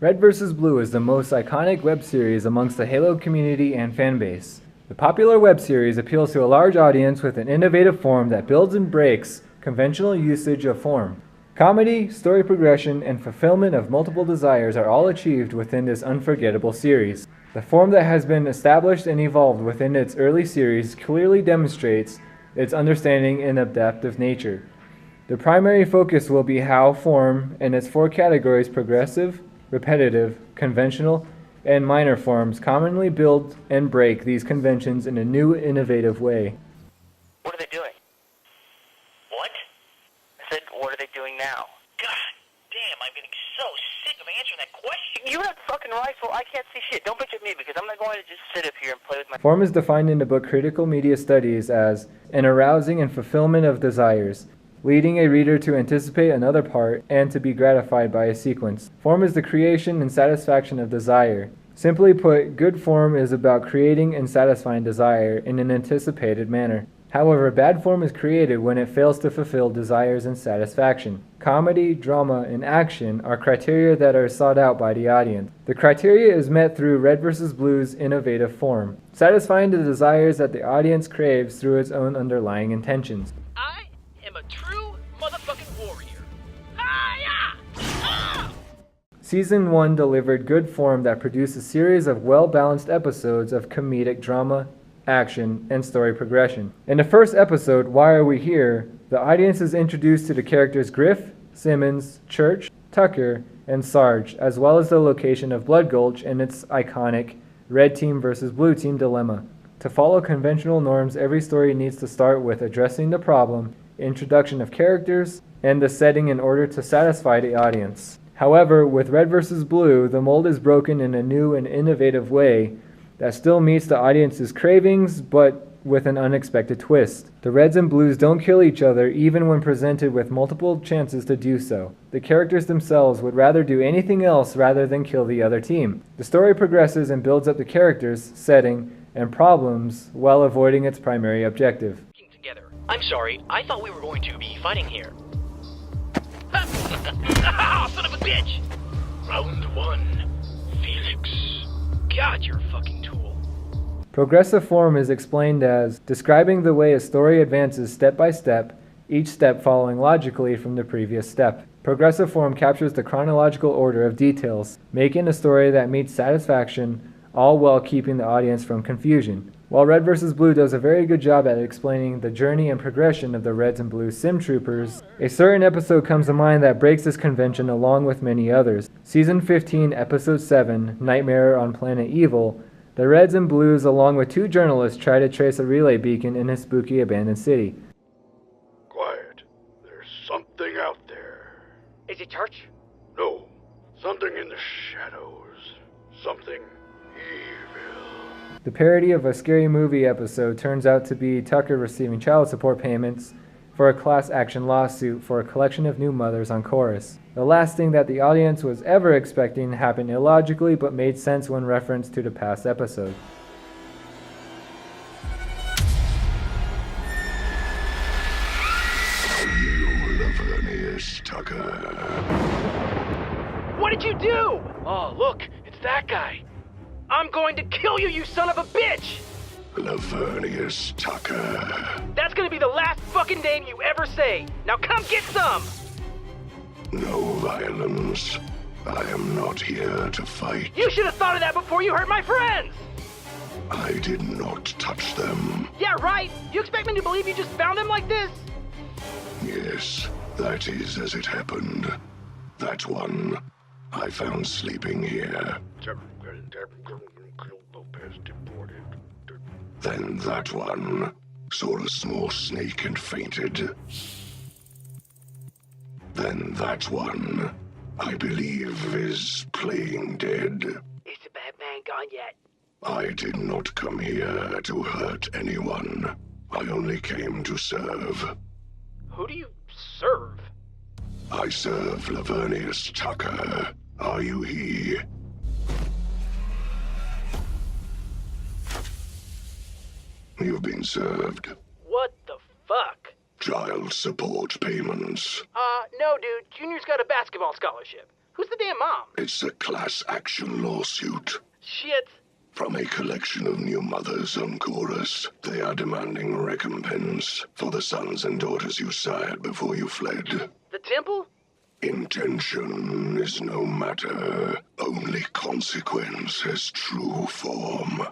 Red vs. Blue is the most iconic web series amongst the Halo community and fanbase. The popular web series appeals to a large audience with an innovative form that builds and breaks conventional usage of form. Comedy, story progression, and fulfillment of multiple desires are all achieved within this unforgettable series. The form that has been established and evolved within its early series clearly demonstrates its understanding and adaptive nature. The primary focus will be how form and its four categories progressive, repetitive, conventional, and minor forms commonly build and break these conventions in a new, innovative way. What are they doing? What? I said, what are they doing now? God damn, I'm getting so sick of answering that question. You have a fucking rifle, I can't see shit. Don't bitch at me because I'm not going to just sit up here and play with my... Form is defined in the book Critical Media Studies as an arousing and fulfillment of desires, leading a reader to anticipate another part and to be gratified by a sequence. Form is the creation and satisfaction of desire. Simply put, good form is about creating and satisfying desire in an anticipated manner. However, bad form is created when it fails to fulfill desires and satisfaction. Comedy, drama, and action are criteria that are sought out by the audience. The criteria is met through Red vs. Blue's innovative form, satisfying the desires that the audience craves through its own underlying intentions. I am a true motherfucking warrior. Hi-ya! Ah! Season 1 delivered good form that produced a series of well-balanced episodes of comedic drama, action, and story progression. In the first episode, Why Are We Here?, the audience is introduced to the characters Griff, Simmons, Church, Tucker, and Sarge, as well as the location of Blood Gulch and its iconic Red Team versus Blue Team dilemma. To follow conventional norms, every story needs to start with addressing the problem, introduction of characters, and the setting in order to satisfy the audience. However, with Red vs. Blue, the mold is broken in a new and innovative way that still meets the audience's cravings, but with an unexpected twist. The Reds and Blues don't kill each other even when presented with multiple chances to do so. The characters themselves would rather do anything else rather than kill the other team. The story progresses and builds up the characters, setting, and problems while avoiding its primary objective. Together. I'm sorry, I thought we were going to be fighting here. Son of a bitch! Round 1. Felix. God, you're a fucking tool. Progressive form is explained as describing the way a story advances step by step, each step following logically from the previous step. Progressive form captures the chronological order of details, making a story that meets satisfaction, all while keeping the audience from confusion. While Red vs. Blue does a very good job at explaining the journey and progression of the Reds and Blues sim troopers, a certain episode comes to mind that breaks this convention along with many others. Season 15, Episode 7, Nightmare on Planet Evil, the Reds and Blues along with two journalists try to trace a relay beacon in a spooky abandoned city. Quiet. There's something out there. Is it Church? No, something in the shadows. Something evil. The parody of a scary movie episode turns out to be Tucker receiving child support payments for a class action lawsuit for a collection of new mothers on Chorus. The last thing that the audience was ever expecting happened illogically but made sense when referenced to the past episode. Tucker. What did you do? Oh, look, it's that guy. I'm going to kill you, you son of a bitch! Lavernius Tucker. That's gonna be the last fucking name you ever say. Now come get some! No violence. I am not here to fight. You should have thought of that before you hurt my friends! I did not touch them. Yeah, right? You expect me to believe you just found them like this? Yes, that is as it happened. That one I found sleeping here. Then that one saw a small snake and fainted. Then that one, I believe, is playing dead. Is the bad man gone yet? I did not come here to hurt anyone. I only came to serve. Who do you serve? I serve Lavernius Tucker. Are you he? You've been served. What the fuck? Child support payments. No, dude. Junior's got a basketball scholarship. Who's the damn mom? It's a class action lawsuit. Shit. From a collection of new mothers on Chorus, they are demanding recompense for the sons and daughters you sired before you fled. The temple? Intention is no matter. Only consequence has true form.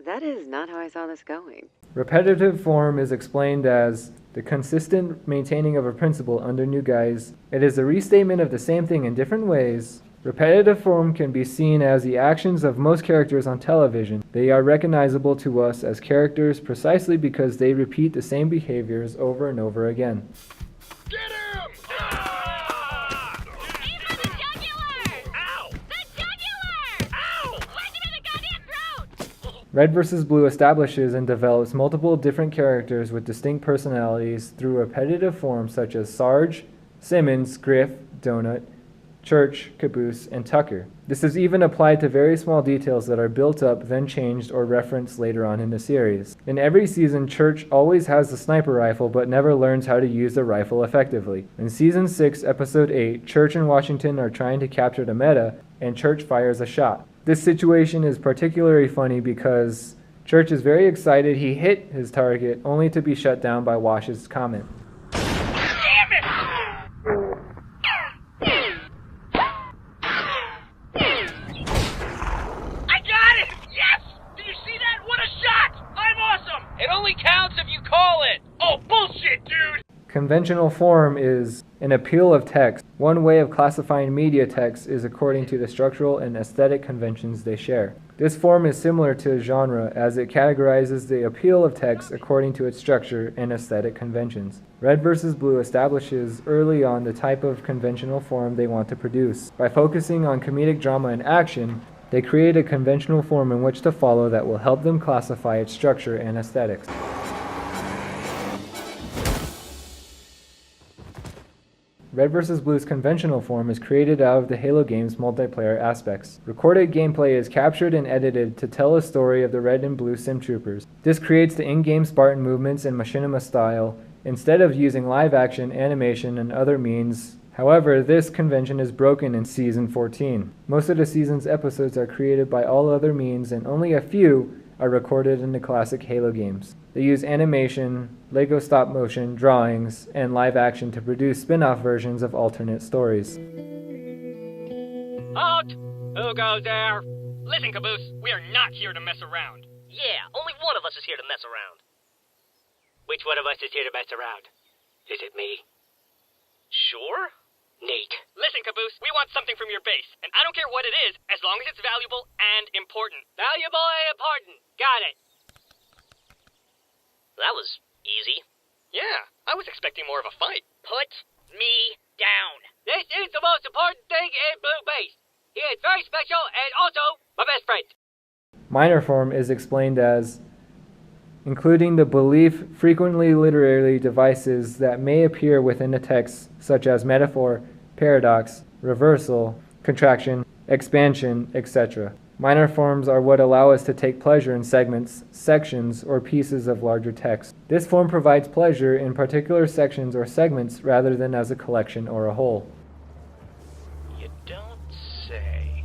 That is not how I saw this going. Repetitive form is explained as the consistent maintaining of a principle under new guise. It is a restatement of the same thing in different ways. Repetitive form can be seen as the actions of most characters on television. They are recognizable to us as characters precisely because they repeat the same behaviors over and over again. Get him! Aim for the jugular! Ow! The jugular! Ow! Punch him in the goddamn throat! Red vs. Blue establishes and develops multiple different characters with distinct personalities through repetitive forms such as Sarge, Simmons, Griff, Donut, Church, Caboose, and Tucker. This is even applied to very small details that are built up, then changed or referenced later on in the series. In every season, Church always has the sniper rifle but never learns how to use the rifle effectively. In Season 6, Episode 8, Church and Washington are trying to capture the meta, and Church fires a shot. This situation is particularly funny because Church is very excited he hit his target, only to be shut down by Wash's comment. Damn it! I got it! Yes! Did you see that? What a shot! I'm awesome! It only counts if you call it! Oh, bullshit, dude! Conventional form is an appeal of text. One way of classifying media text is according to the structural and aesthetic conventions they share. This form is similar to genre as it categorizes the appeal of text according to its structure and aesthetic conventions. Red vs. Blue establishes early on the type of conventional form they want to produce. By focusing on comedic drama and action, they create a conventional form in which to follow that will help them classify its structure and aesthetics. Red vs. Blue's conventional form is created out of the Halo game's multiplayer aspects. Recorded gameplay is captured and edited to tell a story of the Red and Blue Sim Troopers. This creates the in-game Spartan movements in machinima style, instead of using live action, animation, and other means. However, this convention is broken in Season 14. Most of the season's episodes are created by all other means, and only a few are recorded in the classic Halo games. They use animation, Lego stop motion, drawings, and live action to produce spin-off versions of alternate stories. Halt! Who goes there? Listen, Caboose, we are not here to mess around. Yeah, only one of us is here to mess around. Which one of us is here to mess around? Is it me? Sure? Neat. Listen, Caboose, we want something from your base, and I don't care what it is, as long as it's valuable and important. Valuable and important. Got it. That was easy. Yeah, I was expecting more of a fight. Put me down. This is the most important thing in Blue Base. He is very special and also my best friend. Minor form is explained as including the belief frequently literary devices that may appear within the text, such as metaphor, paradox, reversal, contraction, expansion, etc. Minor forms are what allow us to take pleasure in segments, sections, or pieces of larger text. This form provides pleasure in particular sections or segments rather than as a collection or a whole. You don't say.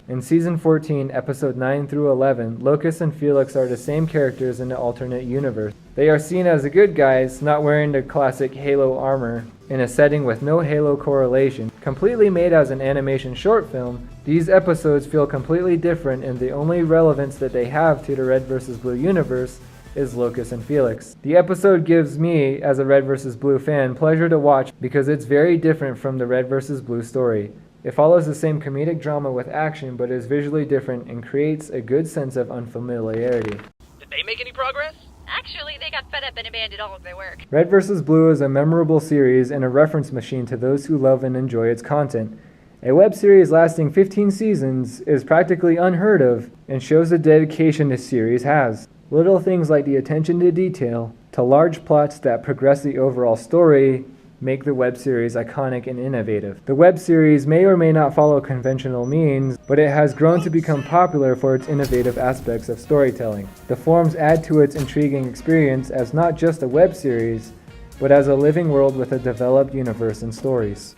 In Season 14, Episode 9 through 11, Locus and Felix are the same characters in the alternate universe. They are seen as the good guys, not wearing the classic Halo armor, in a setting with no Halo correlation. Completely made as an animation short film, these episodes feel completely different, and the only relevance that they have to the Red vs. Blue universe is Locus and Felix. The episode gives me, as a Red vs. Blue fan, pleasure to watch because it's very different from the Red vs. Blue story. It follows the same comedic drama with action, but is visually different and creates a good sense of unfamiliarity. Did they make any progress? Actually, they got fed up and abandoned all of their work. Red vs. Blue is a memorable series and a reference machine to those who love and enjoy its content. A web series lasting 15 seasons is practically unheard of and shows the dedication this series has. Little things like the attention to detail, to large plots that progress the overall story, make the web series iconic and innovative. The web series may or may not follow conventional means, but it has grown to become popular for its innovative aspects of storytelling. The forms add to its intriguing experience as not just a web series, but as a living world with a developed universe and stories.